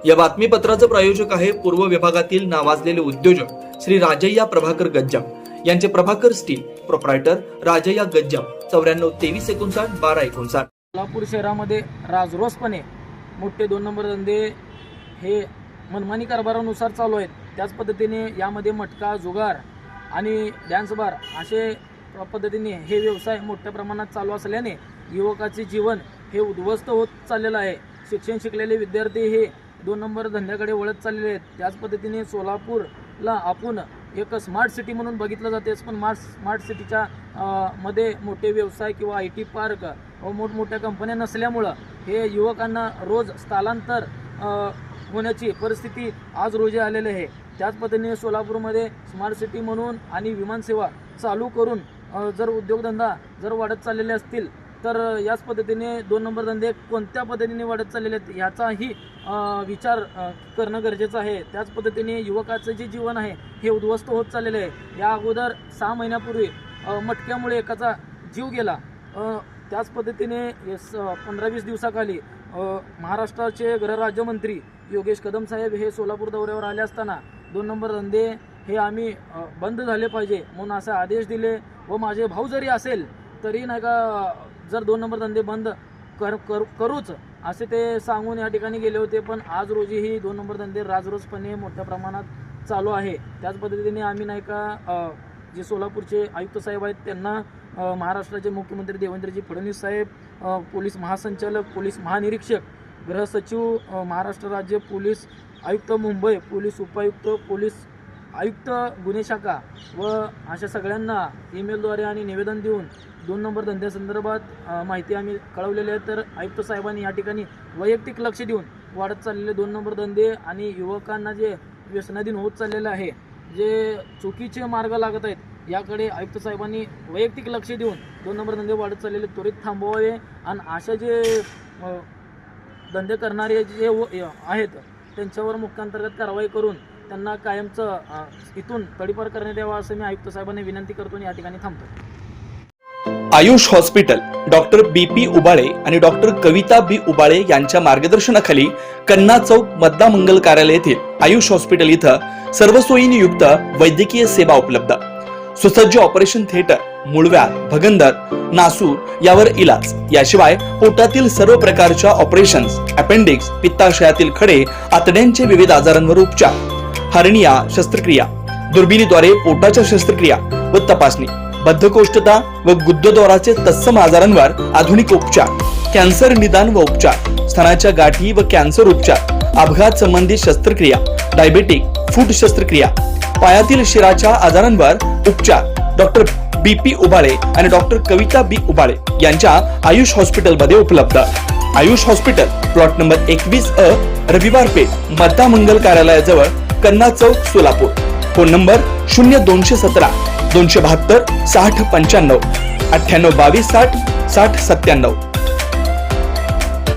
या बातमीपत्राचं प्रायोजक आहे पूर्व विभागातील नावाजलेले उद्योजक श्री राजय्या प्रभाकर गज्जाम यांचे प्रभाकर स्टील, प्रोप्रायटर राजय्या गज्जाम, 94 23 59 12 59। सोलापूर शहरामध्ये राजरोसपणे मोठे 2 नंबर धंदे हे मनमानी कारभारानुसार चालू आहेत। त्याच पद्धतीने यामध्ये मटका, जुगार आणि डान्स बार असे पद्धतीने हे व्यवसाय मोठ्या प्रमाणात चालू असल्याने युवकाचे जीवन हे उद्ध्वस्त होत चाललेलं आहे। शिक्षण शिकलेले विद्यार्थी हे 2 नंबर धंद्याकडे वळत चाललेले आहेत। त्याच पद्धतीने सोलापूरला आपण एक स्मार्ट सिटी म्हणून बघितलं जाते, पण स्मार्ट सिटीच्या मध्ये मोठे व्यवसाय किंवा IT पार्क व मोठमोठ्या कंपन्या नसल्यामुळं हे युवकांना रोज स्थलांतर होण्याची परिस्थिती आज रोजी आलेली आहे। त्याच पद्धतीने सोलापूरमध्ये स्मार्ट सिटी म्हणून आणि विमानसेवा चालू करून जर उद्योगधंदा जर वाढत चाललेले असतील तर याच पद्धतीने 2 नंबर धंदे कोणत्या पद्धतीने वाढत चाललेले आहेत याचाही विचार करणं गरजेचं आहे। त्याच पद्धतीने युवकाचं जे जीवन आहे हे उद्ध्वस्त होत चाललेलं आहे। या अगोदर 6 महिन्यापूर्वी मटक्यामुळे एकाचा जीव गेला। त्याच पद्धतीने 15-20 दिवसाखाली महाराष्ट्राचे गृहराज्यमंत्री योगेश कदम साहेब हे सोलापूर दौऱ्यावर आले असताना 2 नंबर धंदे हे आम्ही बंद झाले पाहिजे म्हणून असे आदेश दिले व माझे भाऊ जरी असेल तरी नाही का जर 2 नंबर धंदे बंद करूच असे ते सांगून या ठिकाणी गेले होते। पण आज रोजी ही 2 नंबर धंदे राजरोसपणे मोठ्या प्रमाणात चालू आहे। त्याच पद्धतीने आम्ही नाही का जे सोलापूरचे आयुक्त साहेब आहेत त्यांना महाराष्ट्राचे मुख्यमंत्री देवेंद्रजी फडणवीस साहेब, पोलीस महासंचालक, पोलीस महानिरीक्षक, गृह सचिव, महाराष्ट्र राज्य पोलीस आयुक्त मुंबई, पोलीस उपायुक्त, पोलीस आयुक्त गुन्हे शाखा व अशा सगळ्यांना ईमेलद्वारे आणि निवेदन देऊन 2 नंबर धंद्यासंदर्भात माहिती आम्ही कळवलेली आहे। तर आयुक्त साहेबांनी या ठिकाणी वैयक्तिक लक्ष देऊन वाढत चाललेले 2 नंबर धंदे आणि युवकांना जे व्यसनाधीन होत चाललेलं आहे, जे चुकीचे मार्ग लागत आहेत याकडे आयुक्त साहेबांनी वैयक्तिक लक्ष देऊन 2 नंबर धंदे वाढत चाललेले त्वरित थांबवावे आणि अशा जे धंदे करणारे जे आहेत त्यांच्यावर मुख्यांतर्गत कारवाई करून त्यांना कायमचं इथून तडीपार करण्यात यावा असं मी आयुक्त साहेबांनी विनंती करतो आणि या ठिकाणी थांबतो। Ayush hospital doctor BP Ubale आणि डॉक्टर कविता B उबाळे यांच्या मार्गदर्शनाखाली कन्ना चौक मतदा मंगल कार्यालय येथील आयुष हॉस्पिटल इथं सर्व सोयींनी युक्त वैद्यकीय सेवा उपलब्ध, सुसज्ज ऑपरेशन थिएटर, मूळव्याध, भगंदर, नासूर यावर इलाज, याशिवाय पोटातील सर्व प्रकारच्या ऑपरेशन्स, अपेंडिक्स, पित्ताशयातील खडे, आतड्यांचे विविध आजारांवर उपचार, हर्निया शस्त्रक्रिया, दुर्बिणीद्वारे पोटाच्या शस्त्रक्रिया व तपासणी, बद्धकोष्ठता व गुदद्वाराचे तत्सम आजारांवर आधुनिक उपचार, कॅन्सर निदान व उपचार, स्तनाच्या गाठी व कॅन्सर उपचार, अपघात संबंधित शस्त्रक्रिया, डायबेटिक, फूट शस्त्रक्रिया, पायातील शिराच्या आजारांवर उपचार डॉक्टर BP उबाळे आणि डॉक्टर कविता B उबाळे यांच्या आयुष हॉस्पिटल मध्ये उपलब्ध। Ayush hospital plot number 21A, रविवार पेठ, मतदा मंगल कार्यालयाजवळ, कन्ना चौक, सोलापूर। Phone number 0217 272 60 95 98 22 60 60 97।